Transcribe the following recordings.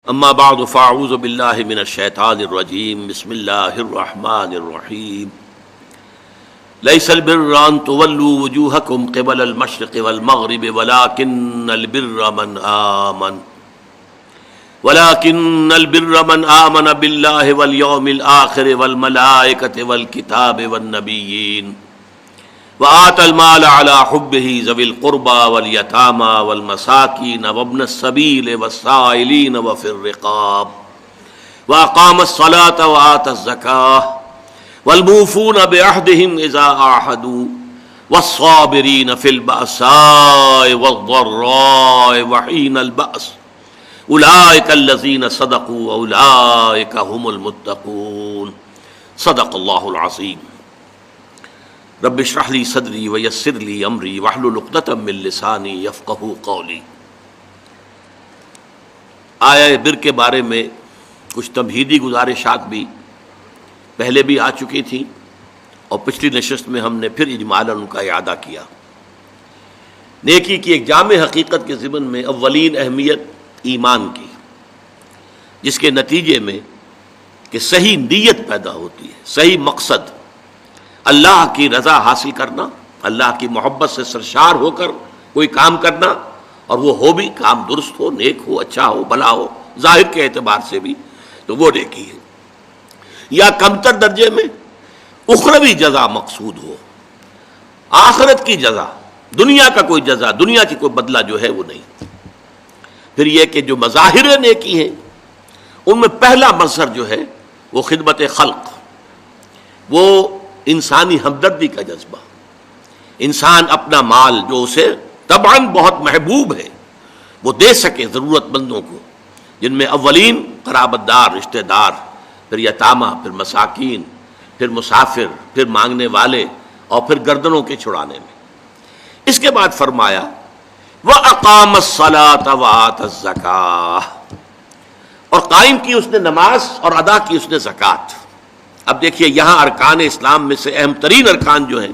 اما بعد فاعوذ باللہ من الشیطان الرجیم بسم اللہ الرحمن الرحیم لیس البر ان تولوا وجوہکم قبل المشرق والمغرب ولكن البر من آمن باللہ والیوم الآخر والملائکۃ والکتاب والنبیین وآتى المال على حبه ذوي القربى واليتامى والمساكين وابن السبيل والسائلين وفي الرقاب وأقام الصلاة وآتى الزكاة والموفون بعهدهم إذا عاهدوا والصابرين في البأساء والضراء وحين البأس أولئك الذين صدقوا وأولئك هم المتقون صدق الله العظيم رب اشرح لي صدری ویسر لي امری واحلل عقدۃ من لسانی یفقہوا قولی۔ آیہ بر کے بارے میں کچھ تمہیدی گزارشات بھی پہلے بھی آ چکی تھیں اور پچھلی نشست میں ہم نے پھر اجمالاً ان کا اعادہ کیا۔ نیکی کی ایک جامع حقیقت کے ضمن میں اولین اہمیت ایمان کی، جس کے نتیجے میں کہ صحیح نیت پیدا ہوتی ہے، صحیح مقصد اللہ کی رضا حاصل کرنا، اللہ کی محبت سے سرشار ہو کر کوئی کام کرنا، اور وہ ہو بھی کام درست ہو، نیک ہو، اچھا ہو، بھلا ہو، ظاہر کے اعتبار سے بھی تو وہ نیکی ہے۔ یا کمتر درجے میں اخروی جزا مقصود ہو، آخرت کی جزا، دنیا کا کوئی جزا، دنیا کی کوئی بدلہ جو ہے وہ نہیں۔ پھر یہ کہ جو مظاہر نیکی ہیں ان میں پہلا مظہر جو ہے وہ خدمت خلق، وہ انسانی ہمدردی کا جذبہ۔ انسان اپنا مال جو اسے طبعاً بہت محبوب ہے وہ دے سکے ضرورت مندوں کو، جن میں اولین قرابت دار، رشتہ دار، پھر یتامہ، پھر مساکین، پھر مسافر، پھر مانگنے والے، اور پھر گردنوں کے چھڑانے میں۔ اس کے بعد فرمایا وَأَقَامَ الصَّلَاةَ وَآتَى الزَّكَاةَ، اور قائم کی اس نے نماز اور ادا کی اس نے زکوٰۃ۔ اب دیکھیے یہاں ارکان اسلام میں سے اہم ترین ارکان جو ہیں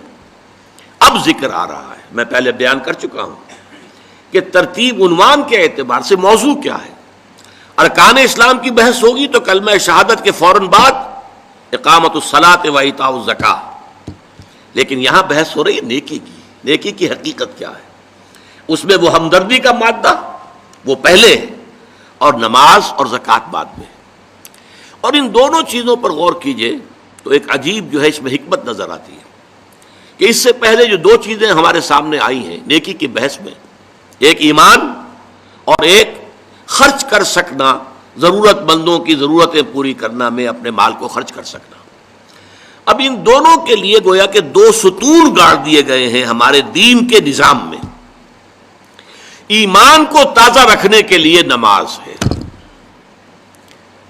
اب ذکر آ رہا ہے۔ میں پہلے بیان کر چکا ہوں کہ ترتیب عنوان کے اعتبار سے موضوع کیا ہے۔ ارکان اسلام کی بحث ہوگی تو کلمہ شہادت کے فوراً بعد اقامت الصلاۃ و ایتاء الزکاۃ، لیکن یہاں بحث ہو رہی ہے نیکی کی۔ نیکی کی حقیقت کیا ہے؟ اس میں وہ ہمدردی کا مادہ وہ پہلے ہے اور نماز اور زکوٰۃ بعد میں۔ اور ان دونوں چیزوں پر غور کیجئے تو ایک عجیب جو ہے اس میں حکمت نظر آتی ہے کہ اس سے پہلے جو دو چیزیں ہمارے سامنے آئی ہیں نیکی کی بحث میں، ایک ایمان اور ایک خرچ کر سکنا، ضرورت مندوں کی ضرورتیں پوری کرنا میں اپنے مال کو خرچ کر سکنا۔ اب ان دونوں کے لیے گویا کہ دو ستون گاڑ دیے گئے ہیں ہمارے دین کے نظام میں۔ ایمان کو تازہ رکھنے کے لیے نماز ہے،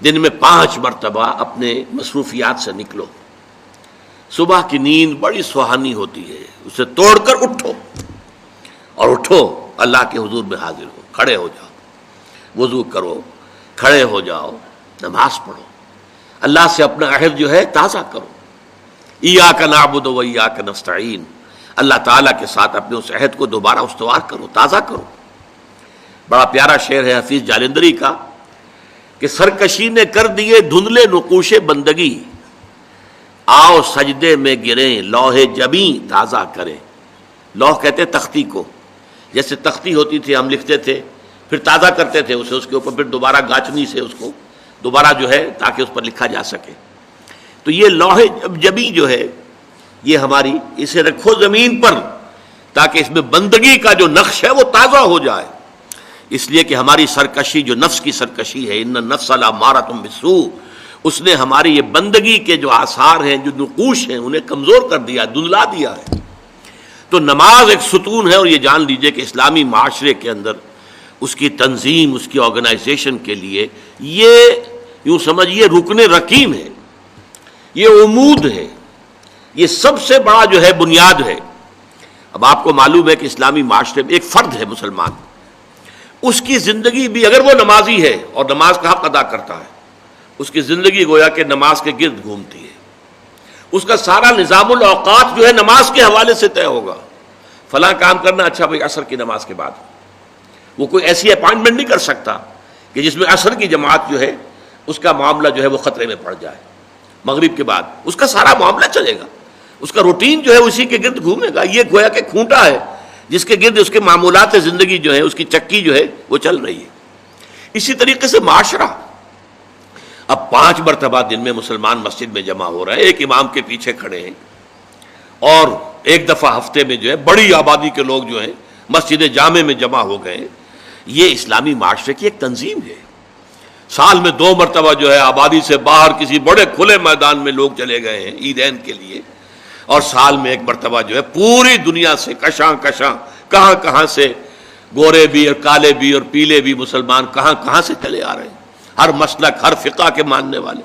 دن میں 5 مرتبہ اپنے مصروفیات سے نکلو۔ صبح کی نیند بڑی سہانی ہوتی ہے، اسے توڑ کر اٹھو، اور اٹھو اللہ کے حضور میں حاضر ہو، کھڑے ہو جاؤ، وضو کرو، کھڑے ہو جاؤ، نماز پڑھو، اللہ سے اپنا عہد جو ہے تازہ کرو۔ ایاک نعبد و ایاک نستعین، اللہ تعالیٰ کے ساتھ اپنے اس عہد کو دوبارہ استوار کرو، تازہ کرو۔ بڑا پیارا شعر ہے حفیظ جالندری کا کہ سرکشی نے کر دیے دھندلے نقوش بندگی، آؤ سجدے میں گریں لوح جبیں تازہ کریں۔ لوح کہتے تختی کو، جیسے تختی ہوتی تھی ہم لکھتے تھے، پھر تازہ کرتے تھے اسے، اس کے اوپر پھر دوبارہ گاچنی سے اس کو دوبارہ جو ہے تاکہ اس پر لکھا جا سکے۔ تو یہ لوح جبیں جو ہے یہ ہماری، اسے رکھو زمین پر تاکہ اس میں بندگی کا جو نقش ہے وہ تازہ ہو جائے۔ اس لیے کہ ہماری سرکشی جو نفس کی سرکشی ہے، ان النفس لامارۃ بالسوء، اس نے ہماری یہ بندگی کے جو آثار ہیں، جو نقوش ہیں، انہیں کمزور کر دیا، دھندلا دیا ہے۔ تو نماز ایک ستون ہے، اور یہ جان لیجئے کہ اسلامی معاشرے کے اندر اس کی تنظیم، اس کی آرگنائزیشن کے لیے یہ یوں سمجھیے رکن رکین ہے، یہ عمود ہے، یہ سب سے بڑا جو ہے بنیاد ہے۔ اب آپ کو معلوم ہے کہ اسلامی معاشرے میں ایک فرد ہے مسلمان، اس کی زندگی بھی اگر وہ نمازی ہے اور نماز کا حق ادا کرتا ہے، اس کی زندگی گویا کہ نماز کے گرد گھومتی ہے۔ اس کا سارا نظام الاوقات جو ہے نماز کے حوالے سے طے ہوگا۔ فلاں کام کرنا، اچھا بھائی عصر کی نماز کے بعد۔ وہ کوئی ایسی اپائنٹمنٹ نہیں کر سکتا کہ جس میں عصر کی جماعت جو ہے اس کا معاملہ جو ہے وہ خطرے میں پڑ جائے، مغرب کے بعد اس کا سارا معاملہ چلے گا، اس کا روٹین جو ہے اسی کے گرد گھومے گا. یہ گویا کہ کھونٹا ہے جس کے گرد اس کے معمولات زندگی جو ہے، اس کی چکی جو ہے وہ چل رہی ہے. اسی طریقے سے معاشرہ، اب 5 مرتبہ دن میں مسلمان مسجد میں جمع ہو رہے ہیں، ایک امام کے پیچھے کھڑے ہیں، اور ایک دفعہ ہفتے میں جو ہے بڑی آبادی کے لوگ جو ہیں مسجد جامع میں جمع ہو گئے. یہ اسلامی معاشرے کی ایک تنظیم ہے. سال میں 2 مرتبہ جو ہے آبادی سے باہر کسی بڑے کھلے میدان میں لوگ چلے گئے ہیں عیدین کے لیے، اور سال میں 1 مرتبہ جو ہے پوری دنیا سے کشاں کہاں کہاں سے گورے بھی اور کالے بھی اور پیلے بھی مسلمان کہاں سے چلے آ رہے ہیں، ہر مسلک ہر فقہ کے ماننے والے.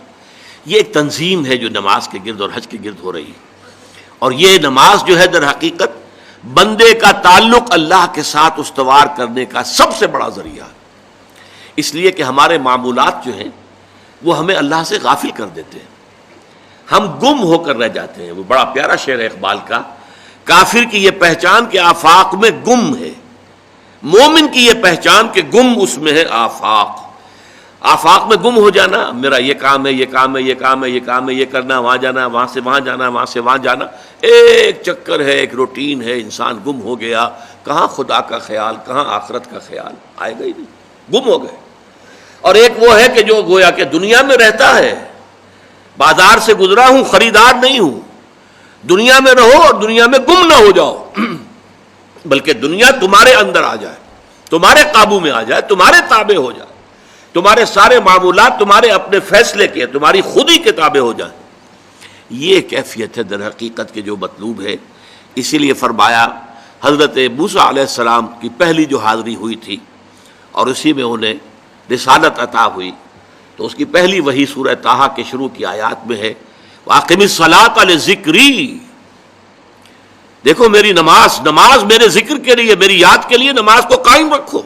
یہ ایک تنظیم ہے جو نماز کے گرد اور حج کے گرد ہو رہی ہے. اور یہ نماز جو ہے در حقیقت بندے کا تعلق اللہ کے ساتھ استوار کرنے کا سب سے بڑا ذریعہ ہے. اس لیے کہ ہمارے معمولات جو ہیں وہ ہمیں اللہ سے غافل کر دیتے ہیں، ہم گم ہو کر رہ جاتے ہیں. وہ بڑا پیارا شعر ہے اقبال کا، کافر کی یہ پہچان کہ آفاق میں گم ہے، مومن کی یہ پہچان کہ گم اس میں ہے آفاق. آفاق میں گم ہو جانا، میرا یہ کام ہے، یہ کام ہے، یہ کام ہے، یہ کام ہے، یہ کرنا، وہاں جانا، وہاں سے وہاں جانا، وہاں سے وہاں جانا، ایک چکر ہے، ایک روٹین ہے. انسان گم ہو گیا، کہاں خدا کا خیال، کہاں آخرت کا خیال، آئے گا ہی نہیں، گم ہو گئے. اور ایک وہ ہے کہ جو گویا کہ دنیا میں رہتا ہے، بازار سے گزرا ہوں، خریدار نہیں ہوں. دنیا میں رہو اور دنیا میں گم نہ ہو جاؤ، بلکہ دنیا تمہارے اندر آ جائے، تمہارے قابو میں آ جائے، تمہارے تابع ہو جائے، تمہارے سارے معمولات تمہارے اپنے فیصلے کے، تمہاری خودی کے تابع ہو جائیں. یہ کیفیت ہے در حقیقت کے جو مطلوب ہے. اسی لیے فرمایا حضرت موسیٰ علیہ السلام کی پہلی جو حاضری ہوئی تھی اور اسی میں انہیں رسالت عطا ہوئی، تو اس کی پہلی وحی سورہ طٰہٰ کے شروع کی آیات میں ہے، وَأَقِمِ الصَّلَاةَ لِذِكْرِي. دیکھو میری نماز میرے ذکر کے لیے، میری یاد کے لیے نماز کو قائم رکھو.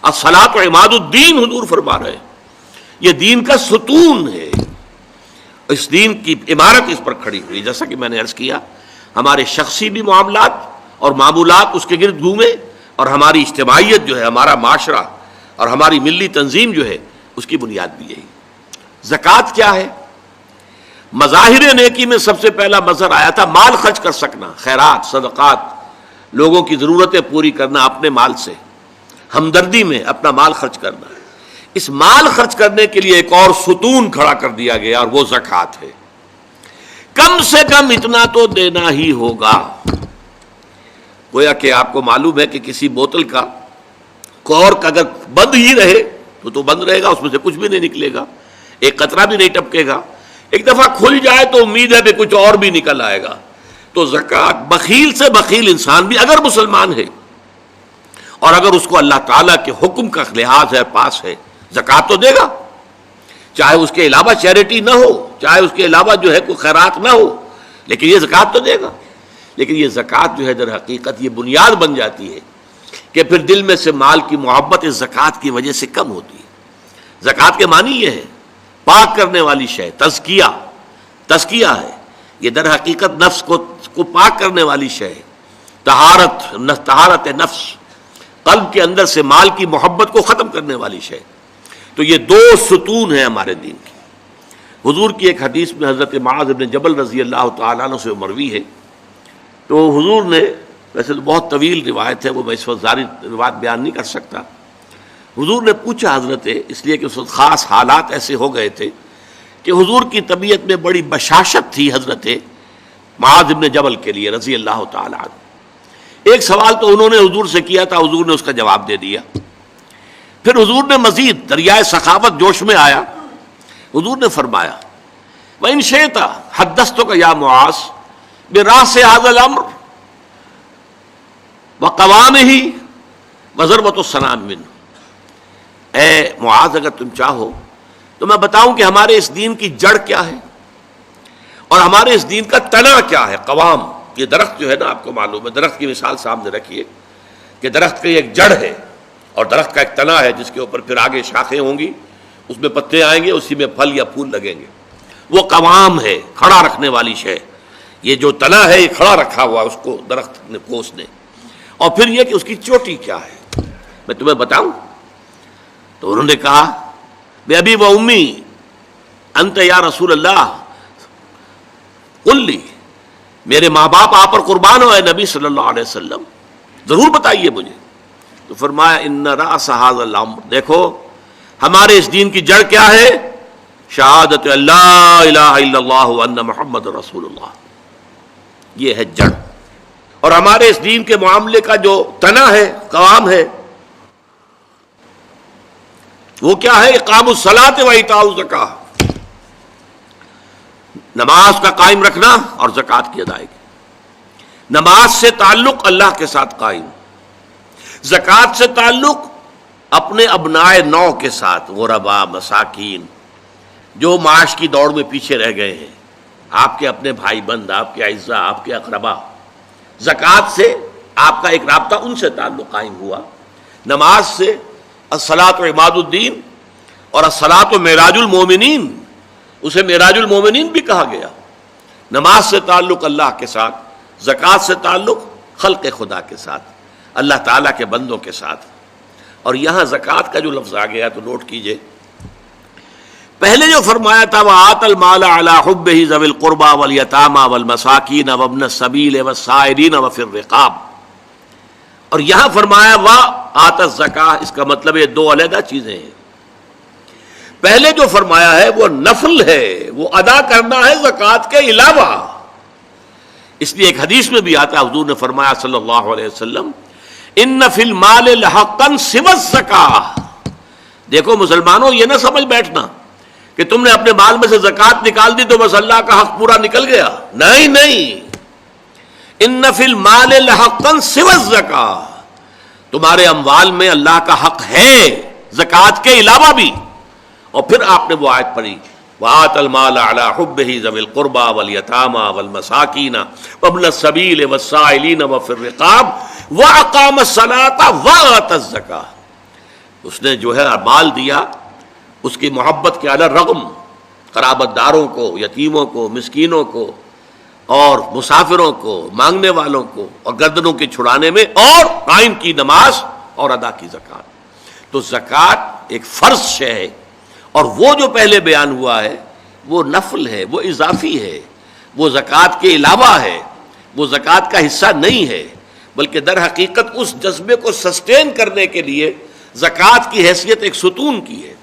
الصلاۃ عماد الدین حضور فرما رہے ہیں، یہ دین کا ستون ہے. اس دین کی عمارت اس پر کھڑی ہوئی. جیسا کہ میں نے عرض کیا، ہمارے شخصی بھی معاملات اور معمولات اس کے گرد گھومے، اور ہماری اجتماعیت جو ہے، ہمارا معاشرہ اور ہماری ملی تنظیم جو ہے، اس کی بنیاد بھی یہی. زکوٰۃ کیا ہے؟ مظاہر نیکی میں سب سے پہلا مظہر آیا تھا مال خرچ کر سکنا، خیرات، صدقات، لوگوں کی ضرورتیں پوری کرنا اپنے مال سے، ہمدردی میں اپنا مال خرچ کرنا. اس مال خرچ کرنے کے لیے ایک اور ستون کھڑا کر دیا گیا، اور وہ زکوٰۃ ہے. کم سے کم اتنا تو دینا ہی ہوگا. گویا کہ آپ کو معلوم ہے کہ کسی بوتل کا کورک اگر بند ہی رہے تو بند رہے گا، اس میں سے کچھ بھی نہیں نکلے گا، ایک قطرہ بھی نہیں ٹپکے گا. ایک دفعہ کھل جائے تو امید ہے کہ کچھ اور بھی نکل آئے گا. تو زکوٰۃ، بخیل سے بخیل انسان بھی اگر مسلمان ہے اور اگر اس کو اللہ تعالیٰ کے حکم کا لحاظ ہے، پاس ہے، زکوٰۃ تو دے گا. چاہے اس کے علاوہ چیریٹی نہ ہو، چاہے اس کے علاوہ جو ہے کوئی خیرات نہ ہو، لیکن یہ زکوٰۃ تو دے گا. لیکن یہ زکوٰۃ جو ہے در حقیقت یہ بنیاد بن جاتی ہے کہ پھر دل میں سے مال کی محبت اس زکوٰۃ کی وجہ سے کم ہوتی ہے. زکوٰۃ کے معنی یہ ہے پاک کرنے والی شے، تزکیہ ہے. یہ در حقیقت نفس کو پاک کرنے والی شے ہے. طہارت نفس، قلب کے اندر سے مال کی محبت کو ختم کرنے والی شے. تو یہ 2 ستون ہیں ہمارے دین کی. حضور کی ایک حدیث میں حضرت معاذ بن جبل رضی اللہ تعالیٰ عنہ سے مروی ہے، تو حضور نے، ویسے تو بہت طویل روایت ہے، وہ میں اس وقت ساری روایت بیان نہیں کر سکتا. حضور نے پوچھا حضرت، اس لیے کہ اس وقت خاص حالات ایسے ہو گئے تھے کہ حضور کی طبیعت میں بڑی بشاشت تھی حضرت معاذ بن جبل کے لیے رضی اللہ تعالیٰ عنہ. ایک سوال تو انہوں نے حضور سے کیا تھا، حضور نے اس کا جواب دے دیا. پھر حضور نے مزید دریائے سخاوت جوش میں آیا، حضور نے فرمایا وَإِن شِئْتَ حَدَّثْتُكَ يَا مُعَاذ بِرَأْسِ هَذَا الْأَمْرِ وَقَوَامِهِ وَضَرْبَةُ السَّنَامِ مِنْهُ. اے معاذ، اگر تم چاہو تو میں بتاؤں کہ ہمارے اس دین کی جڑ کیا ہے اور ہمارے اس دین کا تنا کیا ہے. قوام، یہ درخت جو ہے نا، آپ کو معلوم ہے، درخت کی مثال سامنے رکھیے کہ درخت کی ایک جڑ ہے اور درخت کا ایک تنا ہے جس کے اوپر پھر آگے شاخیں ہوں گی، اس میں پتے آئیں گے، اسی میں پھل یا پھول لگیں گے. وہ قوام ہے، کھڑا رکھنے والی شے. یہ جو تنا ہے یہ کھڑا رکھا ہوا اس کو درخت کو اس نے. اور پھر یہ کہ اس کی چوٹی کیا ہے، میں تمہیں بتاؤں. تو انہوں نے کہا بے ابی و امی انت یا رسول اللہ قل لی، میرے ماں باپ آپ پر قربان ہو اے نبی صلی اللہ علیہ وسلم، ضرور بتائیے مجھے۔ تو فرمایا ان رأس ھذا الامر، دیکھو ہمارے اس دین کی جڑ کیا ہے؟ شہادت اللہ الہ الا اللہ وان محمد رسول اللہ، یہ ہے جڑ۔ اور ہمارے اس دین کے معاملے کا جو تنا ہے، قوام ہے، وہ کیا ہے؟ اقام الصلاۃ و ایتاء الزکاۃ، نماز کا قائم رکھنا اور زکوٰۃ کی ادائیگی۔ نماز سے تعلق اللہ کے ساتھ قائم، زکوٰۃ سے تعلق اپنے ابناء نو کے ساتھ، غرباء، مساکین، جو معاش کی دوڑ میں پیچھے رہ گئے ہیں، آپ کے اپنے بھائی بند، آپ کے اعزاء، آپ کے اقربا، زکوٰۃ سے آپ کا ایک رابطہ ان سے تعلق قائم ہوا۔ نماز سے الصلاۃ و عماد الدین، اور الصلاۃ و معراج المومنین، اسے معراج المومنین بھی کہا گیا۔ نماز سے تعلق اللہ کے ساتھ، زکوٰۃ سے تعلق خلق خدا کے ساتھ، اللہ تعالیٰ کے بندوں کے ساتھ۔ اور یہاں زکوٰۃ کا جو لفظ آ گیا تو نوٹ کیجئے، پہلے جو فرمایا تھا وَآتَ الْمَالَ عَلَىٰ حُبِّهِ ذَوِي الْقُرْبَىٰ وَالْيَتَامَىٰ وَالْمَسَاكِينَ وَابْنَ السَّبِيلِ وَالسَّائِلِينَ وَفِي الرِّقَابِ، اور یہاں فرمایا وَآتَ الزَّكَاةَ، اس کا مطلب یہ دو علیحدہ چیزیں ہیں۔ پہلے جو فرمایا ہے وہ نفل ہے، وہ ادا کرنا ہے زکوٰۃ کے علاوہ۔ اس لیے ایک حدیث میں بھی آتا ہے، حضور نے فرمایا صلی اللہ علیہ وسلم ان فی المال لحقا سوى الزکاۃ۔ دیکھو مسلمانوں، یہ نہ سمجھ بیٹھنا کہ تم نے اپنے مال میں سے زکوٰۃ نکال دی تو بس اللہ کا حق پورا نکل گیا، نہیں نہیں، ان فی المال لحقا سوى الزکاۃ، تمہارے اموال میں اللہ کا حق ہے زکوٰۃ کے علاوہ بھی۔ اور پھر آپ نے وہ آیت پڑھی وَآتَ الْمَالَ عَلَىٰ حُبِّهِ ذَوِي الْقُرْبَىٰ وَالْيَتَامَىٰ وَالْمَسَاكِينَ وَابْنَ السَّبِيلِ وَالسَّائِلِينَ وَفِي الرِّقَابِ وَأَقَامَ الصَّلَاةَ وَآتَى الزَّكَاةَ، اس نے جو ہے مال دیا اس کی محبت کے علی الرغم، قرابت داروں کو، یتیموں کو، مسکینوں کو، اور مسافروں کو، مانگنے والوں کو، اور گردنوں کے چھڑانے میں، اور قائم کی نماز اور ادا کی زکوٰۃ۔ تو زکوٰۃ ایک فرض شے ہے، اور وہ جو پہلے بیان ہوا ہے وہ نفل ہے، وہ اضافی ہے، وہ زکوٰۃ کے علاوہ ہے، وہ زکوٰۃ کا حصہ نہیں ہے، بلکہ در حقیقت اس جذبے کو سسٹین کرنے کے لیے زکوٰۃ کی حیثیت ایک ستون کی ہے۔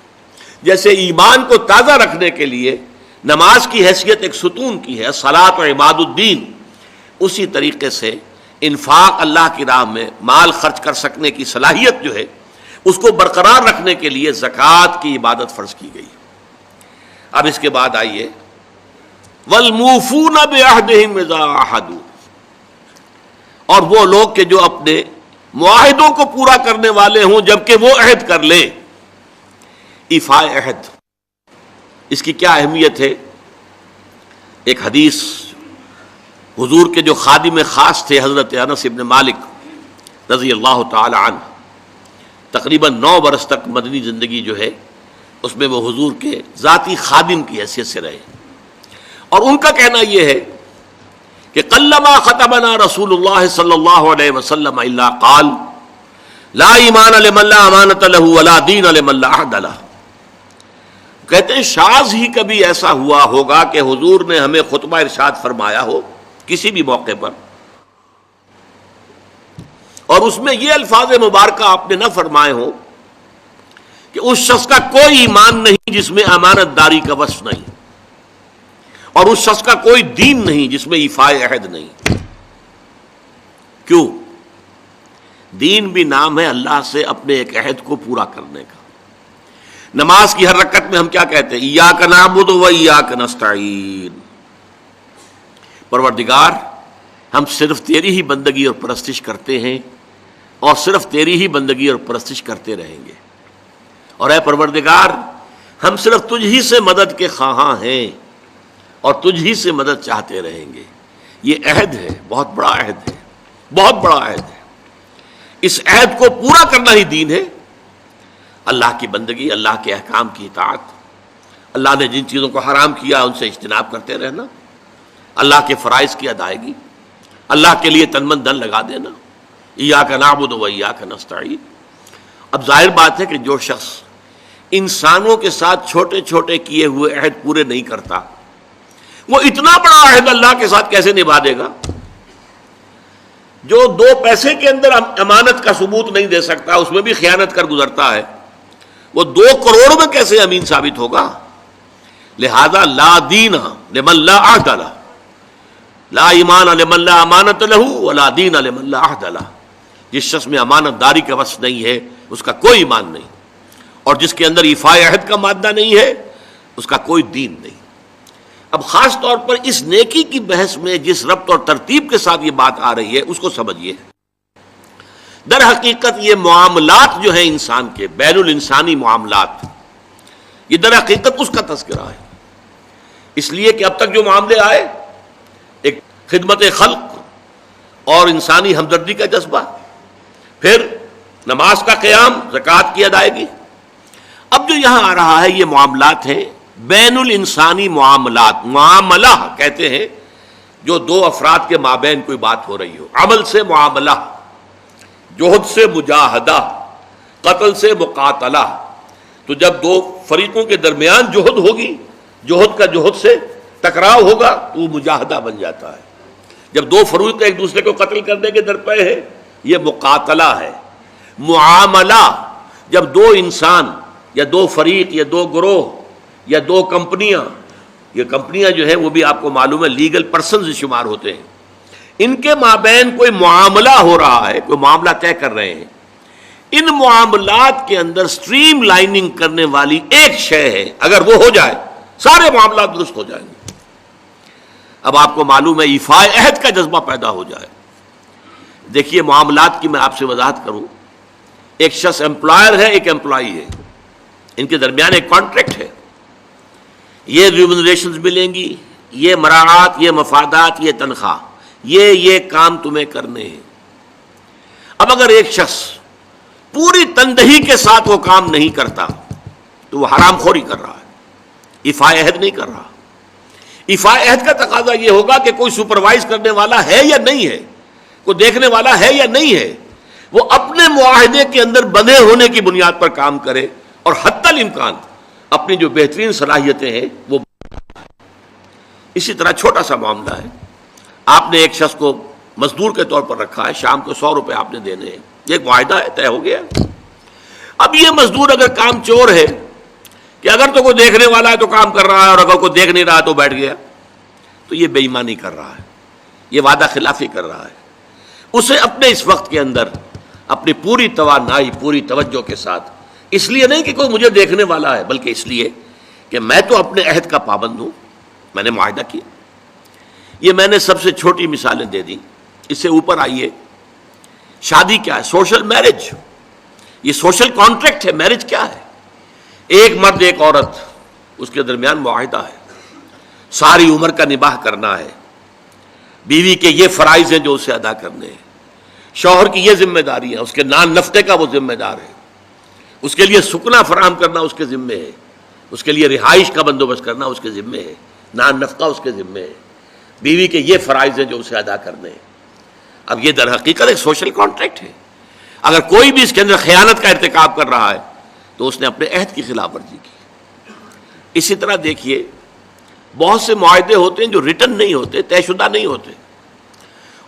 جیسے ایمان کو تازہ رکھنے کے لیے نماز کی حیثیت ایک ستون کی ہے، الصلاۃ و عماد الدین، اسی طریقے سے انفاق اللہ کی راہ میں مال خرچ کر سکنے کی صلاحیت جو ہے اس کو برقرار رکھنے کے لیے زکوٰۃ کی عبادت فرض کی گئی۔ اب اس کے بعد آئیے وَالْمُوفُونَ بِعَهْدِهِمْ إِذَا عَاهَدُوا، اور وہ لوگ کہ جو اپنے معاہدوں کو پورا کرنے والے ہوں جبکہ وہ عہد کر لیں۔ ایفاء عہد، اس کی کیا اہمیت ہے؟ ایک حدیث، حضور کے جو خادم خاص تھے حضرت انس بن مالک رضی اللہ تعالی عنہ، تقریباً 9 برس تک مدنی زندگی جو ہے اس میں وہ حضور کے ذاتی خادم کی حیثیت سے رہے، اور ان کا کہنا یہ ہے کہ قلما خطبنا رسول اللہ صلی اللہ علیہ وسلم الا قال لا ایمان لمن لا امانۃ له ولا دین لمن لا عہد له، کہتے ہیں شاذ ہی کبھی ایسا ہوا ہوگا کہ حضور نے ہمیں خطبہ ارشاد فرمایا ہو کسی بھی موقع پر، اور اس میں یہ الفاظ مبارکہ آپ نے نہ فرمائے ہوں کہ اس شخص کا کوئی ایمان نہیں جس میں امانت داری کا وصف نہیں، اور اس شخص کا کوئی دین نہیں جس میں ایفاء عہد نہیں۔ کیوں؟ دین بھی نام ہے اللہ سے اپنے ایک عہد کو پورا کرنے کا۔ نماز کی ہر رکعت میں ہم کیا کہتے ہیں؟ ایاک نعبد و ایاک نستعین، پروردگار ہم صرف تیری ہی بندگی اور پرستش کرتے ہیں، اور صرف تیری ہی بندگی اور پرستش کرتے رہیں گے، اور اے پروردگار ہم صرف تجھ ہی سے مدد کے خواہاں ہیں اور تجھ ہی سے مدد چاہتے رہیں گے۔ یہ عہد ہے، بہت بڑا عہد ہے، بہت بڑا عہد ہے۔ اس عہد کو پورا کرنا ہی دین ہے۔ اللہ کی بندگی، اللہ کے احکام کی اطاعت، اللہ نے جن چیزوں کو حرام کیا ان سے اجتناب کرتے رہنا، اللہ کے فرائض کی ادائیگی، اللہ کے لیے تن من دھن لگا دینا، ایاک نعبد و ایاک نستعین۔ اب ظاہر بات ہے کہ جو شخص انسانوں کے ساتھ چھوٹے چھوٹے کیے ہوئے عہد پورے نہیں کرتا، وہ اتنا بڑا عہد اللہ کے ساتھ کیسے نبھا دے گا؟ جو 2 پیسے کے اندر امانت کا ثبوت نہیں دے سکتا، اس میں بھی خیانت کر گزرتا ہے، وہ 2 کروڑ میں کیسے امین ثابت ہوگا؟ لہذا لا دین لمن لا عہد لہ، لا ایمان لمن لا امانت لہ ولا دین لمن لا عہد لہ۔ جس شخص میں امانت داری کا وصف نہیں ہے اس کا کوئی ایمان نہیں، اور جس کے اندر ایفاء عہد کا مادہ نہیں ہے اس کا کوئی دین نہیں۔ اب خاص طور پر اس نیکی کی بحث میں جس ربط اور ترتیب کے ساتھ یہ بات آ رہی ہے اس کو سمجھیے۔ در حقیقت یہ معاملات جو ہیں انسان کے، بین الانسانی معاملات، یہ در حقیقت اس کا تذکرہ ہے، اس لیے کہ اب تک جو معاملے آئے، ایک خدمت خلق اور انسانی ہمدردی کا جذبہ، پھر نماز کا قیام، زکوٰۃ کی ادائیگی، اب جو یہاں آ رہا ہے یہ معاملات ہیں بین الانسانی معاملات۔ معاملہ کہتے ہیں جو 2 افراد کے مابین کوئی بات ہو رہی ہو، عمل سے معاملہ، جوہد سے مجاہدہ، قتل سے مقاتلہ۔ تو جب 2 فریقوں کے درمیان جوہد ہوگی، جوہد کا جوہد سے ٹکراؤ ہوگا تو وہ مجاہدہ بن جاتا ہے۔ جب 2 فریق ایک دوسرے کو قتل کرنے کے درپے ہیں یہ مقاتلہ ہے۔ معاملہ جب 2 انسان یا 2 فریق یا 2 گروہ یا 2 کمپنیاں، یہ کمپنیاں جو ہیں وہ بھی آپ کو معلوم ہے لیگل پرسنز شمار ہوتے ہیں، ان کے مابین کوئی معاملہ ہو رہا ہے، کوئی معاملہ طے کر رہے ہیں، ان معاملات کے اندر سٹریم لائننگ کرنے والی ایک شے ہے، اگر وہ ہو جائے سارے معاملات درست ہو جائیں گے۔ اب آپ کو معلوم ہے ایفاء عہد کا جذبہ پیدا ہو جائے۔ دیکھیے معاملات کی میں آپ سے وضاحت کروں، ایک شخص امپلائر ہے، ایک امپلائی ہے، ان کے درمیان ایک کانٹریکٹ ہے، یہ ریمونریشنز ملیں گی، یہ مراعات، یہ مفادات، یہ تنخواہ، یہ کام تمہیں کرنے ہیں۔ اب اگر ایک شخص پوری تندہی کے ساتھ وہ کام نہیں کرتا تو وہ حرام خوری کر رہا ہے، ایفاء عہد نہیں کر رہا۔ ایفاء عہد کا تقاضا یہ ہوگا کہ کوئی سپروائز کرنے والا ہے یا نہیں ہے، کوئی دیکھنے والا ہے یا نہیں ہے، وہ اپنے معاہدے کے اندر بندھے ہونے کی بنیاد پر کام کرے اور حتی الامکان اپنی جو بہترین صلاحیتیں ہیں وہ۔ اسی طرح چھوٹا سا معاملہ ہے، آپ نے ایک شخص کو مزدور کے طور پر رکھا ہے، شام کو 100 روپے آپ نے دینے ہیں، یہ ایک معاہدہ ہے، طے ہو گیا۔ اب یہ مزدور اگر کام چور ہے کہ اگر تو کوئی دیکھنے والا ہے تو کام کر رہا ہے اور اگر کوئی دیکھ نہیں رہا تو بیٹھ گیا، تو یہ بے ایمانی کر رہا ہے، یہ وعدہ خلافی کر رہا ہے۔ اسے اپنے اس وقت کے اندر اپنی پوری توانائی، پوری توجہ کے ساتھ، اس لیے نہیں کہ کوئی مجھے دیکھنے والا ہے بلکہ اس لیے کہ میں تو اپنے عہد کا پابند ہوں، میں نے معاہدہ کیا۔ یہ میں نے سب سے چھوٹی مثالیں دے دی، اس سے اوپر آئیے، شادی کیا ہے؟ سوشل میرج، یہ سوشل کانٹریکٹ ہے۔ میرج کیا ہے؟ ایک مرد ایک عورت، اس کے درمیان معاہدہ ہے، ساری عمر کا نباہ کرنا ہے، بیوی کے یہ فرائض ہیں جو اسے ادا کرنے ہیں، شوہر کی یہ ذمہ داری ہے، اس کے نان نفقے کا وہ ذمہ دار ہے، اس کے لیے سکنا فراہم کرنا اس کے ذمے ہے، اس کے لیے رہائش کا بندوبست کرنا اس کے ذمے ہے، نان نفقہ اس کے ذمے ہے، بیوی کے یہ فرائض ہیں جو اسے ادا کرنے ہیں۔ اب یہ در حقیقت ایک سوشل کانٹریکٹ ہے۔ اگر کوئی بھی اس کے اندر خیانت کا ارتکاب کر رہا ہے تو اس نے اپنے عہد کی خلاف ورزی کی۔ اسی طرح دیکھیے بہت سے معاہدے ہوتے ہیں جو ریٹن نہیں ہوتے، طے شدہ نہیں ہوتے۔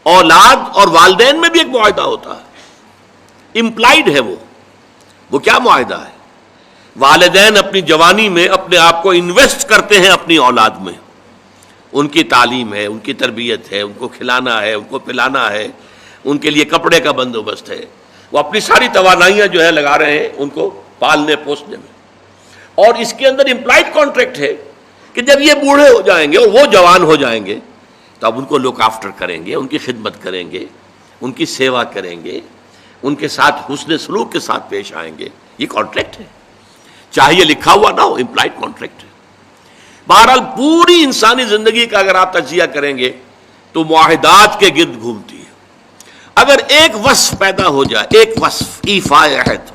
اولاد اور والدین میں بھی ایک معاہدہ ہوتا ہے، امپلائڈ ہے وہ کیا معاہدہ ہے؟ والدین اپنی جوانی میں اپنے آپ کو انویسٹ کرتے ہیں اپنی اولاد میں، ان کی تعلیم ہے، ان کی تربیت ہے، ان کو کھلانا ہے، ان کو پلانا ہے، ان کے لیے کپڑے کا بندوبست ہے، وہ اپنی ساری توانائیاں جو ہے لگا رہے ہیں ان کو پالنے پوسنے میں۔ اور اس کے اندر امپلائڈ کانٹریکٹ ہے کہ جب یہ بوڑھے ہو جائیں گے اور وہ جوان ہو جائیں گے تو اب ان کو لک آفٹر کریں گے، ان کی خدمت کریں گے، ان کی سیوا کریں گے، ان کے ساتھ حسن سلوک کے ساتھ پیش آئیں گے۔ یہ کانٹریکٹ ہے، چاہے یہ لکھا ہوا نہ ہو، امپلائڈ کانٹریکٹ ہے۔ بہرحال پوری انسانی زندگی کا اگر آپ تجزیہ کریں گے تو معاہدات کے گرد گھومتی ہے۔ اگر ایک وصف پیدا ہو جائے، ایک وصف ایفاء عہد،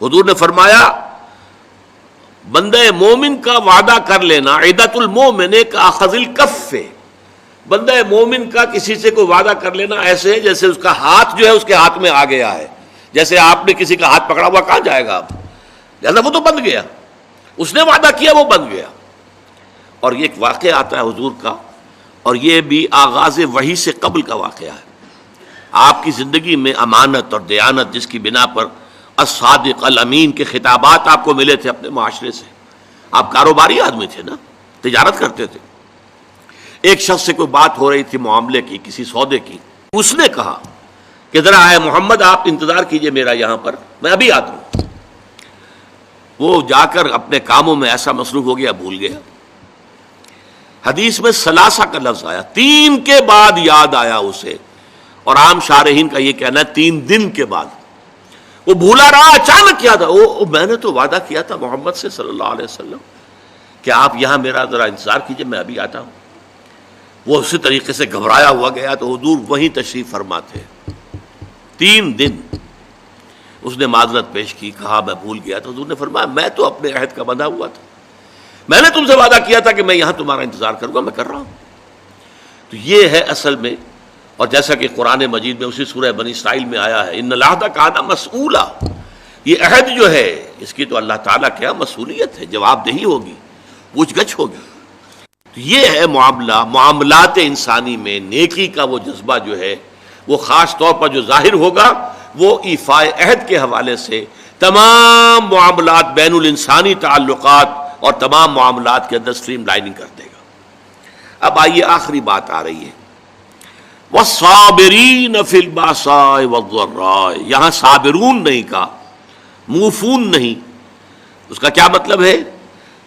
حضور نے فرمایا بندہ مومن کا وعدہ کر لینا عدت المومن کا اخذ الکف، بندہ مومن کا کسی سے کوئی وعدہ کر لینا ایسے ہے جیسے اس کا ہاتھ جو ہے اس کے ہاتھ میں آ گیا ہے۔ جیسے آپ نے کسی کا ہاتھ پکڑا ہوا، کہاں جائے گا آپ؟ لہذا وہ تو بن گیا، اس نے وعدہ کیا وہ بن گیا۔ اور یہ ایک واقعہ آتا ہے حضور کا، اور یہ بھی آغاز وحی سے قبل کا واقعہ ہے۔ آپ کی زندگی میں امانت اور دیانت، جس کی بنا پر الصادق الامین کے خطابات آپ کو ملے تھے اپنے معاشرے سے، آپ کاروباری آدمی تھے نا، تجارت کرتے تھے۔ ایک شخص سے کوئی بات ہو رہی تھی معاملے کی، کسی سودے کی، اس نے کہا کہ ذرا آئے محمد آپ انتظار کیجئے میرا یہاں پر، میں ابھی آتا ہوں۔ وہ جا کر اپنے کاموں میں ایسا مصروف ہو گیا، بھول گیا۔ حدیث میں ثلاثہ کا لفظ آیا، 3 کے بعد یاد آیا اسے، اور عام شارحین کا یہ کہنا ہے 3 دن کے بعد۔ وہ بھولا رہا، اچانک یاد آیا، میں نے تو وعدہ کیا تھا محمد سے صلی اللہ علیہ وسلم کہ آپ یہاں میرا ذرا انتظار کیجئے، میں ابھی آتا ہوں۔ وہ اسی طریقے سے گھبرایا ہوا گیا تو حضور وہیں تشریف فرما تھے۔ 3 دن اس نے معذرت پیش کی، کہا میں بھول گیا۔ تو حضور نے فرمایا میں تو اپنے عہد کا بندھا ہوا تھا، میں نے تم سے وعدہ کیا تھا کہ میں یہاں تمہارا انتظار کروں گا، میں کر رہا ہوں۔ تو یہ ہے اصل میں، اور جیسا کہ قرآن مجید میں اسی سورہ بنی اسرائیل میں آیا ہے، ان العہد کان مسئولا، یہ عہد جو ہے اس کی تو اللہ تعالیٰ کیا مسئولیت ہے، جواب دہی ہوگی، پوچھ گچھ ہوگی۔ تو یہ ہے معاملہ، معاملات انسانی میں نیکی کا وہ جذبہ جو ہے وہ خاص طور پر جو ظاہر ہوگا وہ ایفائے عہد کے حوالے سے تمام معاملات، بین الانسانی تعلقات اور تمام معاملات کے اندر سٹریم لائننگ کر دے گا۔ اب آئیے آخری بات آ رہی ہے، وَالصَّابِرِينَ فِي الْبَأْسَاءِ وَالضَّرَّاءِ، یہاں صابرون نہیں کہا، موفون نہیں۔ اس کا کیا مطلب ہے؟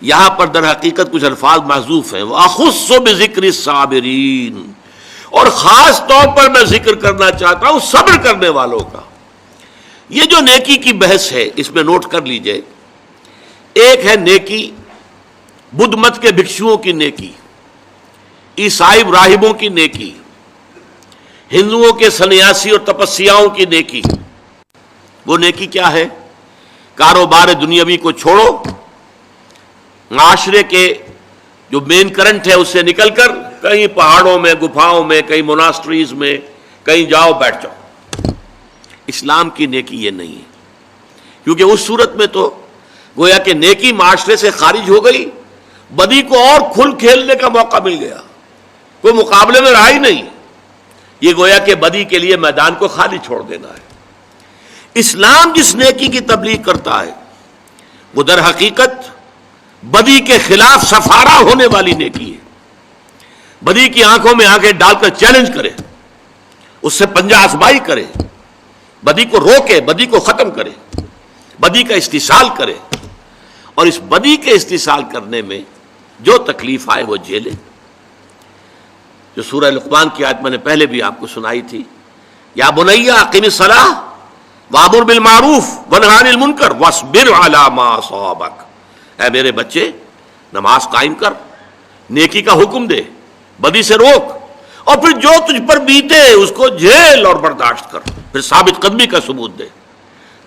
یہاں پر در حقیقت کچھ الفاظ محذوف ہیں، وَأَخُصُّ بِذِكْرِ الصَّابِرِينَ، اور خاص طور پر میں ذکر کرنا چاہتا ہوں صبر کرنے والوں کا۔ یہ جو نیکی کی بحث ہے اس میں نوٹ کر لیجئے، ایک ہے نیکی بدھ مت کے بھکشوؤں کی نیکی، عیسائی راہبوں کی نیکی، ہندوؤں کے سنیاسی اور تپسیاؤں کی نیکی۔ وہ نیکی کیا ہے؟ کاروبار دنیاوی کو چھوڑو، معاشرے کے جو مین کرنٹ ہے اس سے نکل کر کہیں پہاڑوں میں، گفاؤں میں، کہیں موناسٹریز میں، کہیں جاؤ بیٹھ جاؤ۔ اسلام کی نیکی یہ نہیں ہے، کیونکہ اس صورت میں تو گویا کہ نیکی معاشرے سے خارج ہو گئی، بدی کو اور کھل کھیلنے کا موقع مل گیا، کوئی مقابلے میں رہا ہی نہیں۔ یہ گویا کہ بدی کے لیے میدان کو خالی چھوڑ دینا ہے۔ اسلام جس نیکی کی تبلیغ کرتا ہے وہ در حقیقت بدی کے خلاف سفارہ ہونے والی نیکی ہے۔ بدی کی آنکھوں میں آنکھیں ڈال کر چیلنج کرے، اس سے پنجہ آزمائی کرے، بدی کو روکے، بدی کو ختم کرے، بدی کا استحصال کرے، اور اس بدی کے استحصال کرنے میں جو تکلیف آئے وہ جھیلے۔ جو سورہ لقمان کی آیت میں نے پہلے بھی آپ کو سنائی تھی، یا بنی اقم الصلاۃ وامر بالمعروف ونہی عن المنکر واصبر علی ما اصابک، اے میرے بچے نماز قائم کر، نیکی کا حکم دے، بدی سے روک، اور پھر جو تجھ پر بیتے اس کو جھیل اور برداشت کر، پھر ثابت قدمی کا ثبوت دے،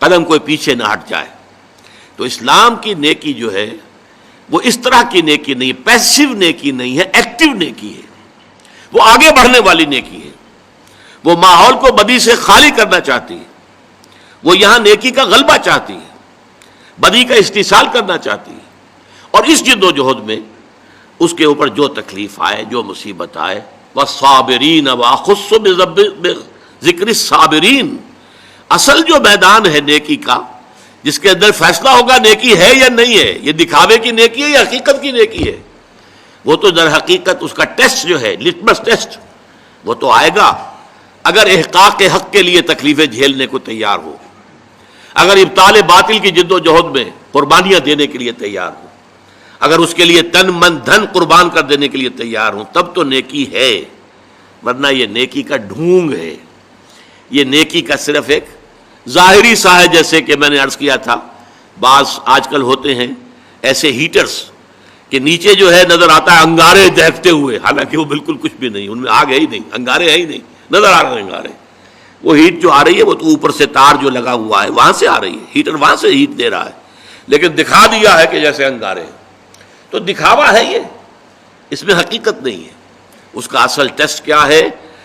قدم کوئی پیچھے نہ ہٹ جائے۔ تو اسلام کی نیکی جو ہے وہ اس طرح کی نیکی نہیں، پیسیو نیکی نہیں ہے، ایکٹیو نیکی ہے، وہ آگے بڑھنے والی نیکی ہے، وہ ماحول کو بدی سے خالی کرنا چاہتی ہے، وہ یہاں نیکی کا غلبہ چاہتی ہے، بدی کا استحصال کرنا چاہتی ہے، اور اس جد و جہد میں اس کے اوپر جو تکلیف آئے، جو مصیبت آئے، وَالصَّابِرِينَ وَأَخُصُّ بِذِكْرِ الصَّابِرِينَ، اصل جو میدان ہے نیکی کا، جس کے اندر فیصلہ ہوگا نیکی ہے یا نہیں ہے، یہ دکھاوے کی نیکی ہے یا حقیقت کی نیکی ہے، وہ تو در حقیقت اس کا ٹیسٹ جو ہے، لٹمس ٹیسٹ، وہ تو آئے گا اگر احقاق حق کے لیے تکلیفیں جھیلنے کو تیار ہو، اگر ابطال باطل کی جد و جہد میں قربانیاں دینے کے لیے تیار ہو، اگر اس کے لیے تن من دھن قربان کر دینے کے لیے تیار ہوں، تب تو نیکی ہے، ورنہ یہ نیکی کا ڈھونگ ہے، یہ نیکی کا صرف ایک ظاہری سا ہے۔ جیسے کہ میں نے عرض کیا تھا، بعض آج کل ہوتے ہیں ایسے ہیٹرز کہ نیچے جو ہے نظر آتا ہے انگارے دہکتے ہوئے، حالانکہ وہ بالکل کچھ بھی نہیں، ان میں آگ ہے ہی نہیں، انگارے ہے ہی نہیں، نظر آ رہے ہیں انگارے۔ وہ ہیٹ جو آ رہی ہے وہ تو اوپر سے تار جو لگا ہوا ہے وہاں سے آ رہی ہے، ہیٹر وہاں سے ہیٹ دے رہا ہے، لیکن دکھا دیا ہے کہ جیسے انگارے ہیں، تو دکھاوا ہے یہ، اس میں حقیقت نہیں ہے۔ اس کا اصل ٹیسٹ کیا ہے؟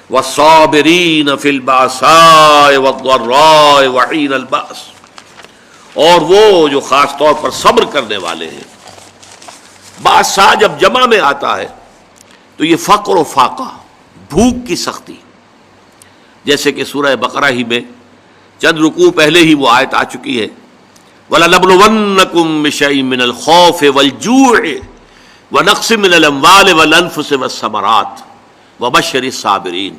وَالصَّابِرِينَ فِي الْبَأْسَاءِ وَالضَّرَّاءِ وَحِينَ الْبَأْسِ، اور وہ جو خاص طور پر صبر کرنے والے ہیں۔ بادشاہ جب جمع میں آتا ہے تو یہ فقر و فاقہ، بھوک کی سختی، جیسے کہ سورہ بقرہ ہی میں چند رکوع پہلے ہی وہ آیت آ چکی ہے، وَلَنَبْلُوَنَّكُم بِشَيْءٍ مِّنَ الْخَوْفِ وَالْجُوعِ وَنَقْصٍ مِّنَ الْأَمْوَالِ وَالْأَنفُسِ وَالثَّمَرَاتِ وَبَشِّرِ الصَّابِرِينَ۔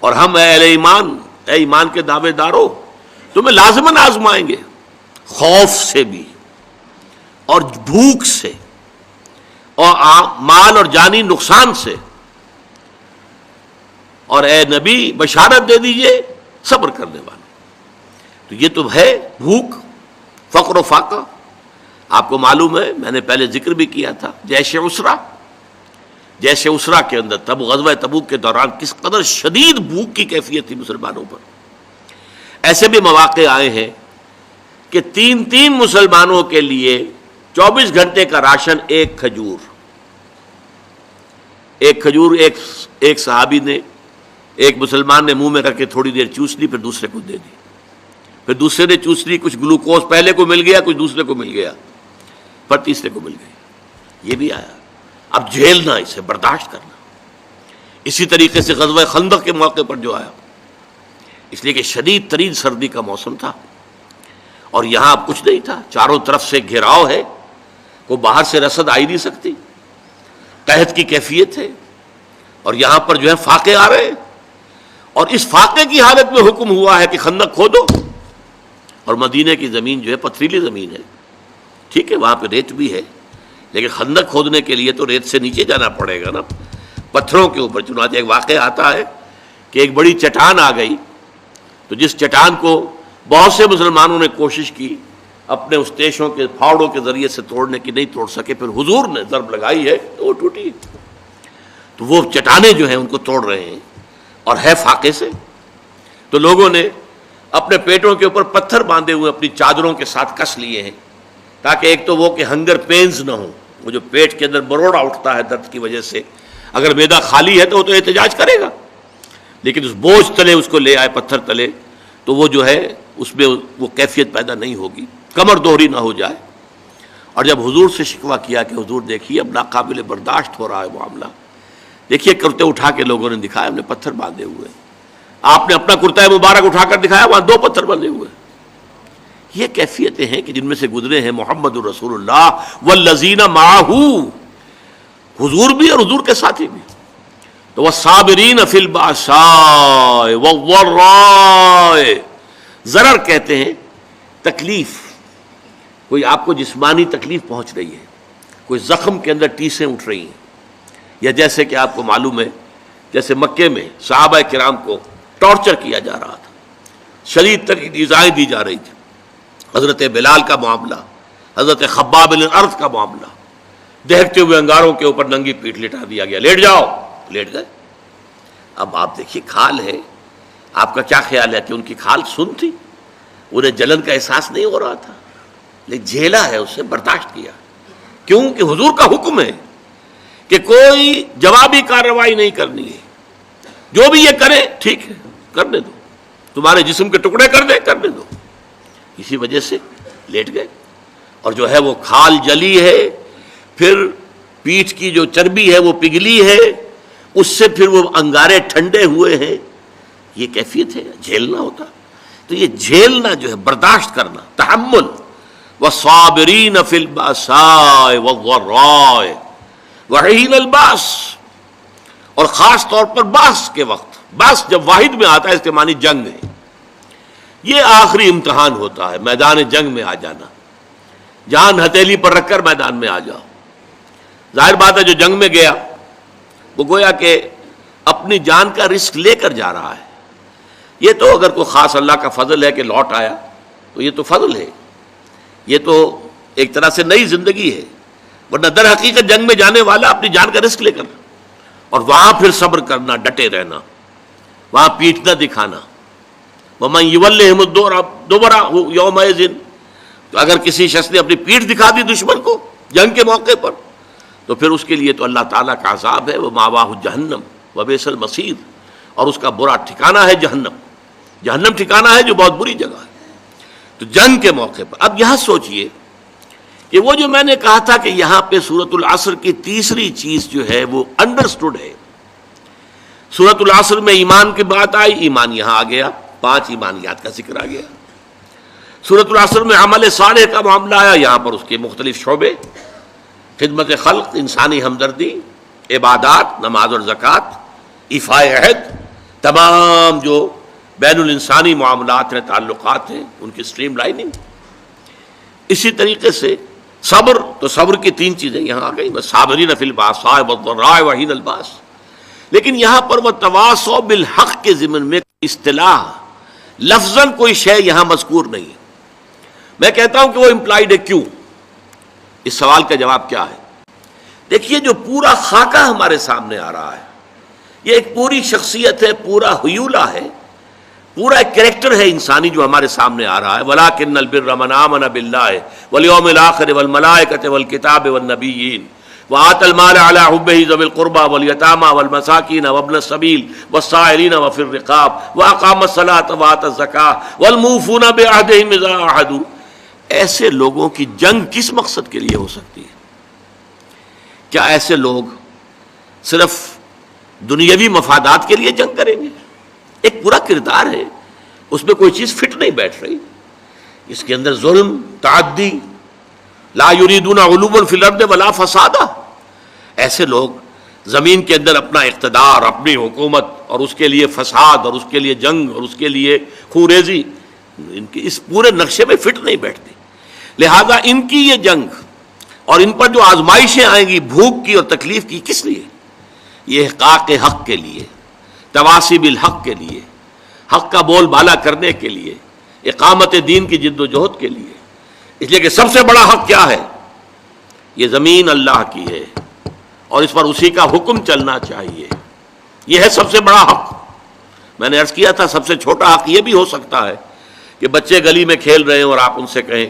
اور ہم اے ایمان، اے ایمان کے دعوے دارو، تمہیں لازماً آزمائیں گے، خوف سے بھی اور بھوک سے اور مال اور جانی نقصان سے، اور اے نبی بشارت دے دیجئے صبر کرنے والے۔ تو یہ تو ہے بھوک، فقر و فاقہ۔ آپ کو معلوم ہے، میں نے پہلے ذکر بھی کیا تھا، جیش اسرا کے اندر تب غزوہ تبوک کے دوران کس قدر شدید بھوک کی کیفیت تھی مسلمانوں پر۔ ایسے بھی مواقع آئے ہیں کہ تین مسلمانوں کے لیے 24 گھنٹے کا راشن ایک کھجور ایک صحابی نے، ایک مسلمان نے منہ میں رکھ کے تھوڑی دیر چوس لی، پھر دوسرے کو دے دی، پھر دوسرے نے چوس لی، کچھ گلوکوز پہلے کو مل گیا، کچھ دوسرے کو مل گیا، پھر تیسرے کو مل گئی۔ یہ بھی آیا۔ اب جھیلنا، اسے برداشت کرنا۔ اسی طریقے سے غزوہ خندق کے موقع پر جو آیا، اس لیے کہ شدید ترین سردی کا موسم تھا اور یہاں اب کچھ نہیں تھا، چاروں طرف سے گھیراؤ ہے، کوئی باہر سے رسد آ ہی نہیں سکتی، قحط کی کیفیت ہے، اور یہاں پر جو ہے فاقے آ رہے ہیں، اور اس فاقے کی حالت میں حکم ہوا ہے کہ خندق کھودو۔ اور مدینے کی زمین جو ہے پتھریلی زمین ہے، ٹھیک ہے وہاں پہ ریت بھی ہے، لیکن خندق کھودنے کے لیے تو ریت سے نیچے جانا پڑے گا نا، پتھروں کے اوپر۔ چنانچہ ایک واقعہ آتا ہے کہ ایک بڑی چٹان آ گئی، تو جس چٹان کو بہت سے مسلمانوں نے کوشش کی اپنے اس تیشوں کے پھاوڑوں کے ذریعے سے توڑنے کی، نہیں توڑ سکے، پھر حضور نے ضرب لگائی ہے تو وہ ٹوٹی۔ تو وہ چٹانیں جو ہیں ان کو توڑ رہے ہیں، اور ہے فاقے سے، تو لوگوں نے اپنے پیٹوں کے اوپر پتھر باندھے ہوئے اپنی چادروں کے ساتھ کس لیے ہیں، تاکہ ایک تو وہ کہ ہنگر پینز نہ ہوں، وہ جو پیٹ کے اندر بروڑا اٹھتا ہے درد کی وجہ سے، اگر معدہ خالی ہے تو وہ تو احتجاج کرے گا، لیکن اس بوجھ تلے اس کو لے آئے پتھر تلے، تو وہ جو ہے اس میں وہ کیفیت پیدا نہیں ہوگی، کمر دوہری نہ ہو جائے۔ اور جب حضور سے شکوہ کیا کہ حضور دیکھیے اب ناقابل برداشت ہو رہا ہے معاملہ، دیکھیے کرتے اٹھا کے لوگوں نے دکھایا، ہم نے پتھر باندھے ہوئے، آپ نے اپنا کرتا مبارک اٹھا کر دکھایا، وہاں 2 پتھر بندھے ہوئے۔ یہ کیفیتیں ہیں کہ جن میں سے گزرے ہیں محمد رسول اللہ والذین معہ، حضور بھی اور حضور کے ساتھی بھی۔ تو والصابرین فی البأساء والضراء، ضرر کہتے ہیں تکلیف، کوئی آپ کو جسمانی تکلیف پہنچ رہی ہے، کوئی زخم کے اندر ٹیسیں اٹھ رہی ہیں، یا جیسے کہ آپ کو معلوم ہے جیسے مکے میں صحابہ کرام کو ٹارچر کیا جا رہا تھا، شدید ترین ایذائیں دی جا رہی تھی، حضرت بلال کا معاملہ، حضرت خباب بن الارض کا معاملہ، دہکتے ہوئے انگاروں کے اوپر ننگی پیٹھ لٹا دیا گیا، لیٹ جاؤ، لیٹ گئے۔ اب آپ دیکھیے کھال ہے، آپ کا کیا خیال ہے کہ ان کی کھال سن تھی؟ انہیں جلن کا احساس نہیں ہو رہا تھا، لیکن جھیلا ہے، اسے برداشت کیا، کیوں کہ حضور کا حکم ہے کہ کوئی جوابی کارروائی نہیں کرنی ہے، جو بھی یہ کرے ٹھیک ہے کرنے دو، تمہارے جسم کے ٹکڑے کر دے کرنے دو۔ اسی وجہ سے لیٹ گئے، اور جو ہے وہ کھال جلی ہے، پھر پیٹھ کی جو چربی ہے وہ پگھلی ہے، اس سے پھر وہ انگارے ٹھنڈے ہوئے ہیں، یہ کیفیت ہے، جھیلنا ہوتا۔ تو یہ جھیلنا جو ہے برداشت کرنا، تحمل، والصابرین فی البأساء والضراء وحین الباس، اور خاص طور پر باس کے وقت، باس جب واحد میں آتا ہے اس کے معنی جنگ ہے، یہ آخری امتحان ہوتا ہے، میدان جنگ میں آ جانا، جان ہتھیلی پر رکھ کر میدان میں آ جاؤ۔ ظاہر بات ہے جو جنگ میں گیا وہ گویا کہ اپنی جان کا رسک لے کر جا رہا ہے، یہ تو اگر کوئی خاص اللہ کا فضل ہے کہ لوٹ آیا تو یہ تو فضل ہے، یہ تو ایک طرح سے نئی زندگی ہے، ورنہ در حقیقت جنگ میں جانے والا اپنی جان کا رسک لے کر، اور وہاں پھر صبر کرنا، ڈٹے رہنا، وہاں پیٹھ نہ دکھانا۔ وَمَن يُوَلِّهِمُ الدُّبُرَ يَوْمَئِذٍ، تو اگر کسی شخص نے اپنی پیٹھ دکھا دی دشمن کو جنگ کے موقع پر، تو پھر اس کے لیے تو اللہ تعالیٰ کا عذاب ہے، وَمَأْوَاهُ جَهَنَّمُ وَبِئْسَ الْمَصِيرُ، اور اس کا برا ٹھکانہ ہے جہنم، جہنم ٹھکانہ ہے جو بہت بری جگہ ہے۔ تو جنگ کے موقع پر اب یہاں سوچئے کہ وہ جو میں نے کہا تھا کہ یہاں پہ سورۃ العصر کی تیسری چیز جو ہے وہ انڈرسٹوڈ ہے. سورۃ العصر میں ایمان کی بات آئی، ایمان یہاں آ گیا، 5 ایمانیات کا ذکر آ گیا. سورۃ العصر میں عمل صالح کا معاملہ آیا، یہاں پر اس کے مختلف شعبے، خدمت خلق، انسانی ہمدردی، عبادات، نماز اور زکوٰۃ، ایفاء عہد، تمام جو بین الانسانی معاملات ہیں، تعلقات ہیں، ان کی اسٹریم لائننگ. اسی طریقے سے صبر، تو صبر کی 3 چیزیں یہاں آ گئی، صابرین فی الباساء والضراء وحین الباس. لیکن یہاں پر وہ تواصوا بالحق کے ضمن میں اصطلاح لفظاً کوئی شے یہاں مذکور نہیں ہے. میں کہتا ہوں کہ وہ امپلائڈ ہے. کیوں؟ اس سوال کا جواب کیا ہے؟ دیکھیے جو پورا خاکہ ہمارے سامنے آ رہا ہے، یہ ایک پوری شخصیت ہے، پورا حیولہ ہے، پورا ایک کریکٹر ہے انسانی جو ہمارے سامنے آ رہا ہے. وَلَٰكِنَّ الْبِرَّ مَنْ آمَنَ بِاللَّهِ وَالْيَوْمِ الْآخِرِ وَالْمَلَائِكَةِ وَالْكِتَابِ وَالنَّبِيِّينَ وَآتَى الْمَالَ عَلَىٰ حُبِّهِ ذَوِي الْقُرْبَىٰ وَالْيَتَامَىٰ وَالْمَسَاكِينَ وَابْنَ السَّبِيلِ وَالسَّائِلِينَ وَفِي الرِّقَابِ وَأَقَامَ الصَّلَاةَ وَآتَى الزَّكَاةَ وَالْمُوفُونَ بِعَهْدِهِمْ إِذَا عَاهَدُوا. ایسے لوگوں کی جنگ کس مقصد کے لیے ہو سکتی ہے؟ کیا ایسے لوگ صرف دنیاوی مفادات کے لیے جنگ کریں گے؟ ایک پورا کردار ہے، اس میں کوئی چیز فٹ نہیں بیٹھ رہی. اس کے اندر ظلم، تعدی، لا یریدون علوا فی الارض ولا فسادا. ایسے لوگ زمین کے اندر اپنا اقتدار، اپنی حکومت، اور اس کے لیے فساد، اور اس کے لیے جنگ، اور اس کے لیے خوریزی، ان کے اس پورے نقشے میں فٹ نہیں بیٹھتے. لہذا ان کی یہ جنگ اور ان پر جو آزمائشیں آئیں گی بھوک کی اور تکلیف کی، کس لیے؟ یہ احقاق حق کے لیے، تواصی بالحق کے لیے، حق کا بول بالا کرنے کے لیے، اقامت دین کی جد و جہد کے لیے. اس لیے کہ سب سے بڑا حق کیا ہے؟ یہ زمین اللہ کی ہے اور اس پر اسی کا حکم چلنا چاہیے. یہ ہے سب سے بڑا حق. میں نے عرض کیا تھا سب سے چھوٹا حق یہ بھی ہو سکتا ہے کہ بچے گلی میں کھیل رہے ہیں اور آپ ان سے کہیں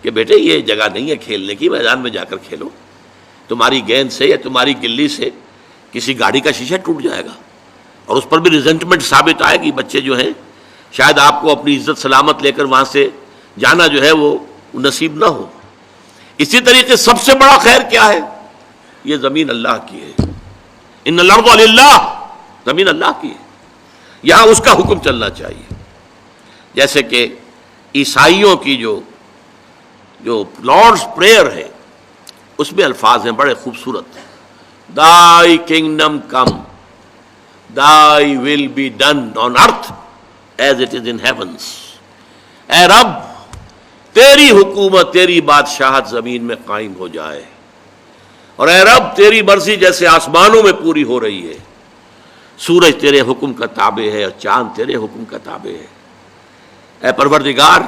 کہ بیٹے یہ جگہ نہیں ہے کھیلنے کی، میدان میں جا کر کھیلو. تمہاری گیند سے یا تمہاری گلی سے کسی گاڑی کا شیشہ ٹوٹ جائے گا اور اس پر بھی ریزنٹمنٹ ثابت آئے گی. بچے جو ہیں شاید آپ کو اپنی عزت سلامت لے کر وہاں سے جانا جو ہے وہ نصیب نہ ہو. اسی طریقے سب سے بڑا خیر کیا ہے؟ یہ زمین اللہ کی ہے. ان الارض للہ، زمین اللہ کی ہے، یہاں اس کا حکم چلنا چاہیے. جیسے کہ عیسائیوں کی جو لارڈز پریئر ہے اس میں الفاظ ہیں بڑے خوبصورت. Thy kingdom come, thy will be done on earth as it is in heavens. اے رب تیری حکومت، تیری بادشاہت زمین میں قائم ہو جائے، اور اے رب تیری مرضی جیسے آسمانوں میں پوری ہو رہی ہے. سورج تیرے حکم کا تابع ہے اور چاند تیرے حکم کا تابع ہے. اے پروردگار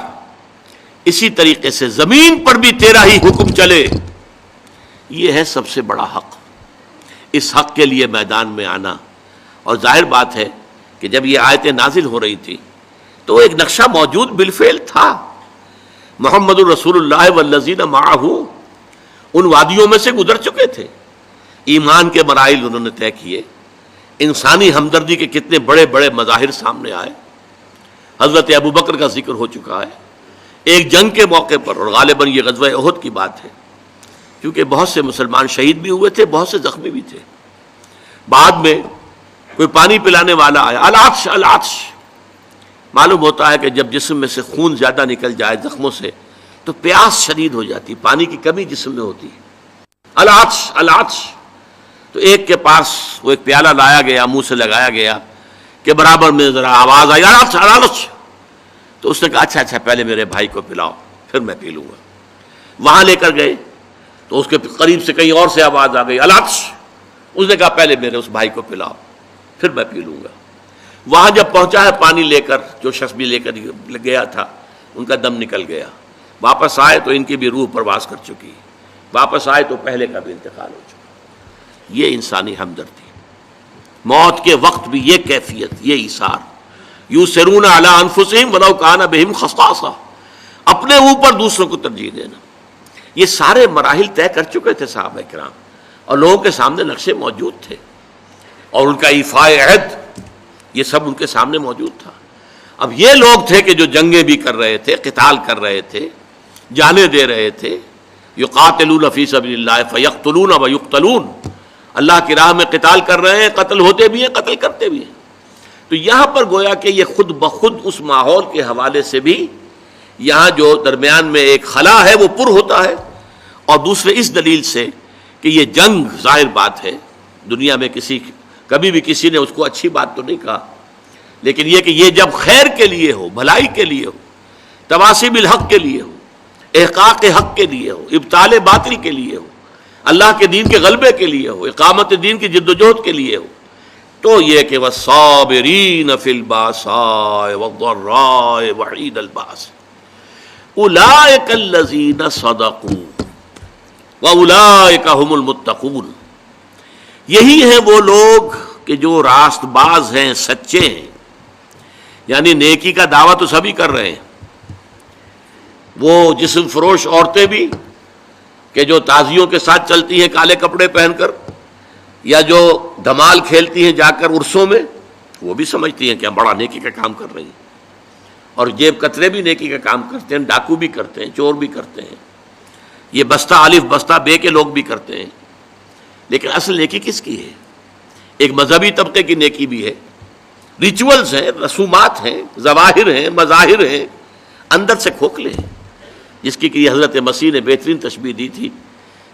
اسی طریقے سے زمین پر بھی تیرا ہی حکم چلے. یہ ہے سب سے بڑا حق. اس حق کے لیے میدان میں آنا. اور ظاہر بات ہے کہ جب یہ آیتیں نازل ہو رہی تھی تو ایک نقشہ موجود بالفعل تھا. محمد الرسول اللہ والذین معہ ان وادیوں میں سے گزر چکے تھے. ایمان کے مراحل انہوں نے طے کیے. انسانی ہمدردی کے کتنے بڑے بڑے مظاہر سامنے آئے. حضرت ابو بکر کا ذکر ہو چکا ہے ایک جنگ کے موقع پر، اور غالباً یہ غزوہ احد کی بات ہے، کیونکہ بہت سے مسلمان شہید بھی ہوئے تھے، بہت سے زخمی بھی تھے. بعد میں کوئی پانی پلانے والا آیا، العطش العطش. معلوم ہوتا ہے کہ جب جسم میں سے خون زیادہ نکل جائے زخموں سے تو پیاس شدید ہو جاتی، پانی کی کمی جسم میں ہوتی ہے. العطش العطش. تو ایک کے پاس وہ ایک پیالہ لایا گیا، منہ سے لگایا گیا کہ برابر میں ذرا آواز آئی العطش العطش. تو اس نے کہا اچھا پہلے میرے بھائی کو پلاؤ پھر میں پی لوں گا. وہاں لے کر گئے تو اس کے قریب سے کہیں اور سے آواز آ گئی العطش. اس نے کہا پہلے میرے اس بھائی کو پلاؤ پھر میں پی لوں گا. وہاں جب پہنچا ہے پانی لے کر، جو شخص بھی لے کر گیا تھا ان کا دم نکل گیا. واپس آئے تو ان کی بھی روح پرواز کر چکی. واپس آئے تو پہلے کا بھی انتقال ہو چکا. یہ انسانی ہمدردی. موت کے وقت بھی یہ کیفیت، یہ ایثار. یؤثرون علی انفسہم ولو کان بہم خصاصہ. اپنے اوپر دوسروں کو ترجیح دینا. یہ سارے مراحل طے کر چکے تھے صحابہ کرام، اور لوگوں کے سامنے نقشے موجود تھے، اور ان کا ایفاء عہد یہ سب ان کے سامنے موجود تھا. اب یہ لوگ تھے کہ جو جنگیں بھی کر رہے تھے، قتال کر رہے تھے، جانیں دے رہے تھے، یقاتلون فی سبیل اللہ فیقتلون ویقتلون، اللہ کی راہ میں قتال کر رہے ہیں، قتل ہوتے بھی ہیں، قتل کرتے بھی ہیں۔ تو یہاں پر گویا کہ یہ خود بخود اس ماحول کے حوالے سے بھی یہاں جو درمیان میں ایک خلا ہے وہ پر ہوتا ہے، اور دوسرے اس دلیل سے کہ یہ جنگ ظاہر بات ہے، دنیا میں کبھی بھی کسی نے اس کو اچھی بات تو نہیں کہا، لیکن یہ کہ یہ جب خیر کے لیے ہو، بھلائی کے لیے ہو، تواصی بالحق کے لیے ہو، احقاق حق کے لیے ہو، ابطال باطل کے لیے ہو، اللہ کے دین کے غلبے کے لیے ہو، اقامت دین کی جد و جہد کے لیے ہو، تو یہ کہ والصابرین فی الباساء والضراء وحین الباس اولئک الذین صدقوا واولئک هم المتقون، یہی ہیں وہ لوگ کہ جو راست باز ہیں، سچے ہیں، یعنی نیکی کا دعویٰ تو سبھی کر رہے ہیں، وہ جسم فروش عورتیں بھی کہ جو تازیوں کے ساتھ چلتی ہیں کالے کپڑے پہن کر، یا جو دھمال کھیلتی ہیں جا کر عرسوں میں، وہ بھی سمجھتی ہیں کہ ہم بڑا نیکی کا کام کر رہی ہیں، اور جیب کترے بھی نیکی کا کام کرتے ہیں، ڈاکو بھی کرتے ہیں، چور بھی کرتے ہیں، یہ بستہ الف بستہ بے کے لوگ بھی کرتے ہیں، لیکن اصل نیکی کس کی ہے؟ ایک مذہبی طبقے کی نیکی بھی ہے، ریچولز ہیں، رسومات ہیں، ظواہر ہیں، مظاہر ہیں، اندر سے کھوکھلے ہیں، جس کی کہ حضرت مسیح نے بہترین تشبیہ دی تھی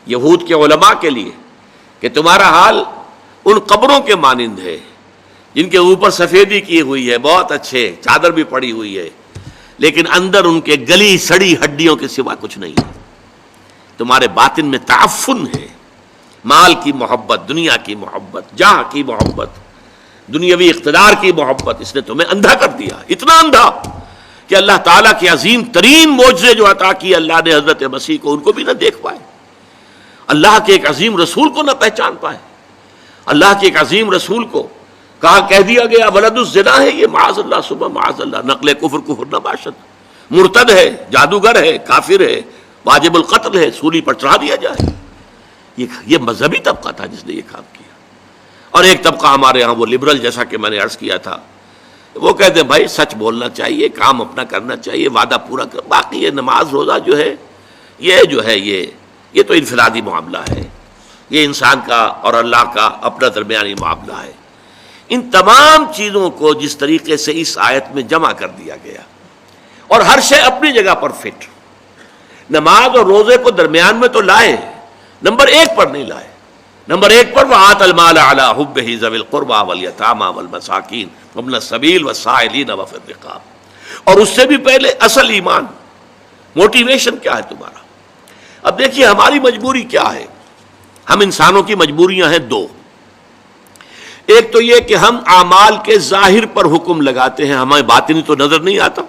یہود کے علماء کے لیے کہ تمہارا حال ان قبروں کے مانند ہے جن کے اوپر سفیدی کی ہوئی ہے، بہت اچھے، چادر بھی پڑی ہوئی ہے، لیکن اندر ان کے گلی سڑی ہڈیوں کے سوا کچھ نہیں ہے۔ تمہارے باطن میں تعفن ہے، مال کی محبت، دنیا کی محبت، جاہ کی محبت، دنیاوی اقتدار کی محبت، اس نے تمہیں اندھا کر دیا، اتنا اندھا کہ اللہ تعالیٰ کے عظیم ترین معجزے جو عطا کیے اللہ نے حضرت مسیح کو، ان کو بھی نہ دیکھ پائے، اللہ کے ایک عظیم رسول کو نہ پہچان پائے، اللہ کے ایک عظیم رسول کو کہہ دیا گیا ولد الزنا ہے، یہ معاذ اللہ صبح معاذ اللہ، نقل کفر نہ باشد، مرتد ہے، جادوگر ہے، کافر ہے، واجب القتل ہے، سولی پر چڑھا دیا جائے۔ یہ مذہبی طبقہ تھا جس نے یہ کام کیا، اور ایک طبقہ ہمارے ہاں وہ لبرل، جیسا کہ میں نے عرض کیا تھا، وہ کہتے ہیں بھائی سچ بولنا چاہیے، کام اپنا کرنا چاہیے، وعدہ پورا کر، باقی یہ نماز روزہ جو ہے یہ تو انفرادی معاملہ ہے، یہ انسان کا اور اللہ کا اپنا درمیانی معاملہ ہے۔ ان تمام چیزوں کو جس طریقے سے اس آیت میں جمع کر دیا گیا، اور ہر شے اپنی جگہ پر فٹ، نماز اور روزے کو درمیان میں تو لائے، نمبر ایک پر نہیں لائے، نمبر ایک پر وَآتَ الْمَالَ عَلَىٰ حُبِّهِ ذَوِي الْقُرْبَىٰ وَالْيَتَامَىٰ وَالْمَسَاكِينِ وَابْنَ السَّبِيلِ وَالسَّائِلِينَ وَفِي الرِّقَابِ، اور اس سے بھی پہلے اصل ایمان، موٹیویشن کیا ہے تمہارا؟ اب دیکھیے ہماری مجبوری کیا ہے، ہم انسانوں کی مجبوریاں ہیں دو، ایک تو یہ کہ ہم اعمال کے ظاہر پر حکم لگاتے ہیں، ہمیں باطنی تو نظر نہیں آتا،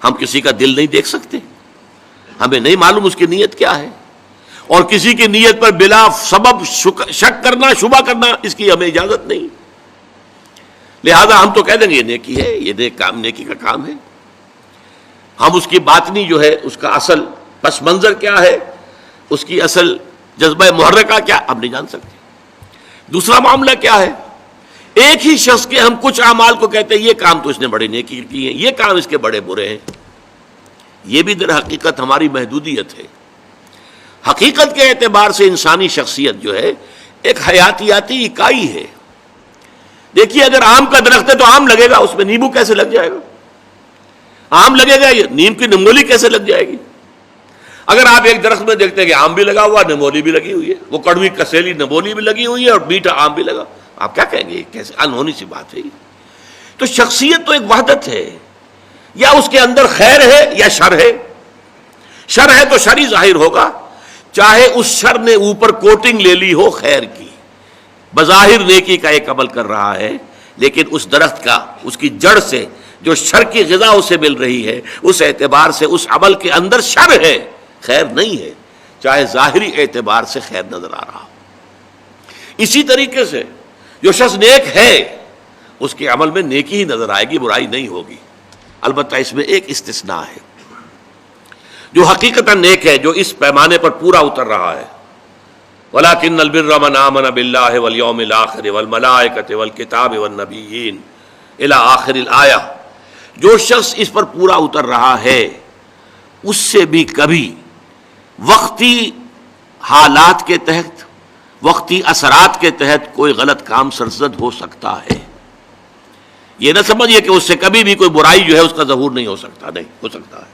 ہم کسی کا دل نہیں دیکھ سکتے، ہمیں نہیں معلوم اس کی نیت کیا ہے، اور کسی کی نیت پر بلا سبب شک کرنا، شبہ کرنا، اس کی ہمیں اجازت نہیں، لہذا ہم تو کہہ دیں گے یہ نیکی ہے، یہ نیکی کا کام ہے، ہم اس کی باطنی جو ہے، اس کا اصل پس منظر کیا ہے، اس کی اصل جذبہ محرکہ کیا، ہم نہیں جان سکتے۔ دوسرا معاملہ کیا ہے، ایک ہی شخص کے ہم کچھ اعمال کو کہتے ہیں یہ کام تو اس نے بڑے نیکی کی ہے، یہ کام اس کے بڑے برے ہیں، یہ بھی در حقیقت ہماری محدودیت ہے۔ حقیقت کے اعتبار سے انسانی شخصیت جو ہے ایک حیاتیاتی اکائی ہے۔ دیکھیے اگر آم کا درخت ہے تو آم لگے گا، اس میں نیمبو کیسے لگ جائے گا؟ آم لگے گا، نیم کی نمولی کیسے لگ جائے گی؟ اگر آپ ایک درخت میں دیکھتے ہیں کہ آم بھی لگا ہوا، نمولی بھی لگی ہوئی ہے، وہ کڑوی کسیلی نمولی بھی لگی ہوئی ہے اور میٹھا آم بھی لگا، آپ کیا کہیں گے؟ کیسے انہونی سی بات ہے۔ تو شخصیت تو ایک وحدت ہے، یا اس کے اندر خیر ہے یا شر ہے، شر ہے تو شر ہی ظاہر ہوگا، چاہے اس شر نے اوپر کوٹنگ لے لی ہو خیر کی، بظاہر نیکی کا ایک عمل کر رہا ہے، لیکن اس درخت کا، اس کی جڑ سے جو شر کی غذا اسے مل رہی ہے، اس اعتبار سے اس عمل کے اندر شر ہے، خیر نہیں ہے، چاہے ظاہری اعتبار سے خیر نظر آ رہا۔ اسی طریقے سے جو شخص نیک ہے اس کے عمل میں نیکی ہی نظر آئے گی، برائی نہیں ہوگی، البتہ اس میں ایک استثناء ہے، جو حقیقتاً نیک ہے، جو اس پیمانے پر پورا اتر رہا ہے، وَلَٰكِنَّ الْبِرَّ مَنْ آمَنَ بِاللَّهِ وَالْيَوْمِ الْآخِرِ وَالْمَلَائِكَةِ وَالْكِتَابِ وَالنَّبِيِّينَ إِلَىٰ آخِرِ الْآيَةِ، جو شخص اس پر پورا اتر رہا ہے اس سے بھی کبھی وقتی حالات کے تحت، وقتی اثرات کے تحت کوئی غلط کام سرزد ہو سکتا ہے. یہ نہ سمجھیے کہ اس سے کبھی بھی کوئی برائی جو ہے اس کا ظہور نہیں ہو سکتا، نہیں ہو سکتا ہے،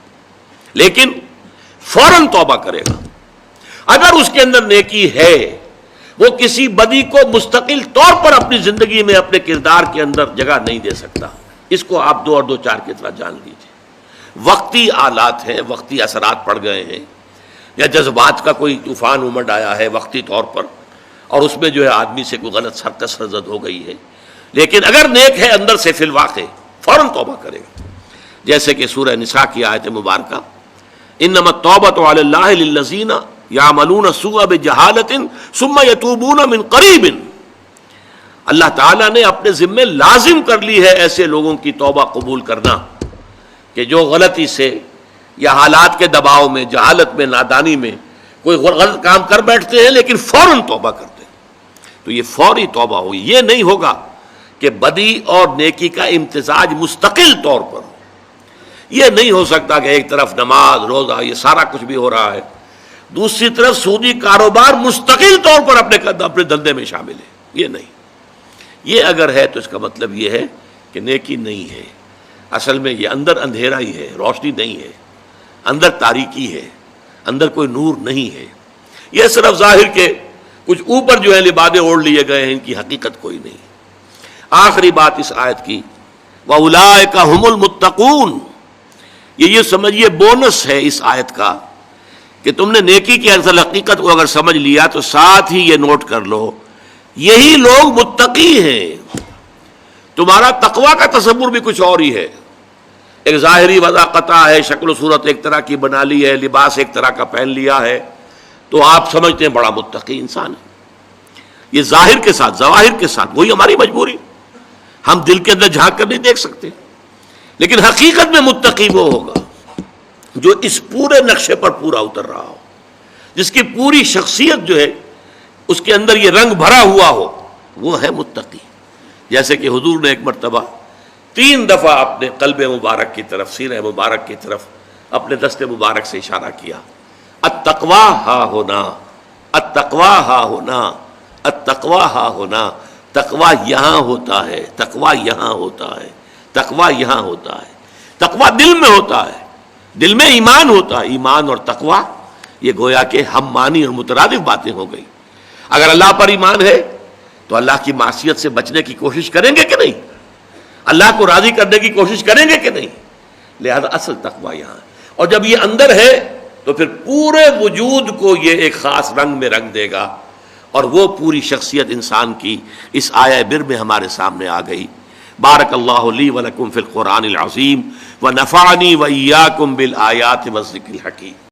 لیکن فوراً توبہ کرے گا. اگر اس کے اندر نیکی ہے، وہ کسی بدی کو مستقل طور پر اپنی زندگی میں اپنے کردار کے اندر جگہ نہیں دے سکتا. اس کو آپ 2 اور 2 4 کی طرح جان لیجیے. وقتی آلات ہیں، وقتی اثرات پڑ گئے ہیں، یا جذبات کا کوئی طوفان امڈ آیا ہے وقتی طور پر، اور اس میں جو ہے آدمی سے کوئی غلط حرکت سرزد ہو گئی ہے، لیکن اگر نیک ہے اندر سے فی الواقع فوراً توبہ کرے گا. جیسے کہ سورہ نساء کی آیت مبارکہ انما التوبۃ علی اللہ للذین یعملون السوء بجہالۃ ثم یتوبون من قریب. اللہ تعالیٰ نے اپنے ذمے لازم کر لی ہے ایسے لوگوں کی توبہ قبول کرنا کہ جو غلطی سے یا حالات کے دباؤ میں، جہالت میں، نادانی میں کوئی غلط کام کر بیٹھتے ہیں لیکن فوراً توبہ کرتے ہیں. تو یہ فوری توبہ ہوگی. یہ نہیں ہوگا کہ بدی اور نیکی کا امتزاج مستقل طور پر ہو. یہ نہیں ہو سکتا کہ ایک طرف نماز، روزہ، یہ سارا کچھ بھی ہو رہا ہے، دوسری طرف سودی کاروبار مستقل طور پر اپنے دھندے میں شامل ہے. یہ نہیں. یہ اگر ہے تو اس کا مطلب یہ ہے کہ نیکی نہیں ہے. اصل میں یہ اندر اندھیرا ہی ہے، روشنی نہیں ہے، اندر تاریکی ہے، اندر کوئی نور نہیں ہے. یہ صرف ظاہر کے کچھ اوپر جو ہے لبادے اوڑھ لیے گئے ہیں، ان کی حقیقت کوئی نہیں. آخری بات اس آیت کی وَأُولَٰئِكَ هُمُ الْمُتَّقُونَ. یہ سمجھیے بونس ہے اس آیت کا کہ تم نے نیکی کی اصل حقیقت کو اگر سمجھ لیا تو ساتھ ہی یہ نوٹ کر لو یہی لوگ متقی ہیں. تمہارا تقویٰ کا تصور بھی کچھ اور ہی ہے. ایک ظاہری وضع قطع ہے، شکل و صورت ایک طرح کی بنا لی ہے، لباس ایک طرح کا پہن لیا ہے، تو آپ سمجھتے ہیں بڑا متقی انسان ہے. یہ ظاہر کے ساتھ، ظواہر کے ساتھ، وہی ہماری مجبوری. ہم دل کے اندر جھانک کر نہیں دیکھ سکتے، لیکن حقیقت میں متقی وہ ہوگا جو اس پورے نقشے پر پورا اتر رہا ہو، جس کی پوری شخصیت جو ہے اس کے اندر یہ رنگ بھرا ہوا ہو، وہ ہے متقی. جیسے کہ حضور نے ایک مرتبہ 3 دفعہ اپنے قلب مبارک کی طرف، سینہ مبارک کی طرف اپنے دست مبارک سے اشارہ کیا. التقویٰ ہا ہونا، التقویٰ ہا ہونا، التقویٰ ہا ہونا. تقویٰ یہاں ہوتا ہے، تقویٰ یہاں ہوتا ہے، تقویٰ یہاں ہوتا ہے. تقویٰ دل میں ہوتا ہے، دل میں ایمان ہوتا ہے. ایمان اور تقویٰ یہ گویا کہ ہم معنی اور مترادف باتیں ہو گئی. اگر اللہ پر ایمان ہے تو اللہ کی معصیت سے بچنے کی کوشش کریں گے کہ نہیں؟ اللہ کو راضی کرنے کی کوشش کریں گے کہ نہیں؟ لہذا اصل تقویٰ یہاں ہے. اور جب یہ اندر ہے تو پھر پورے وجود کو یہ ایک خاص رنگ میں رنگ دے گا، اور وہ پوری شخصیت انسان کی اس آیہ بر میں ہمارے سامنے آ گئی. بارک اللہ لی ولکم فی القرآن العظیم ونفعنی وإیاکم بالآیات والذکر الحکیم.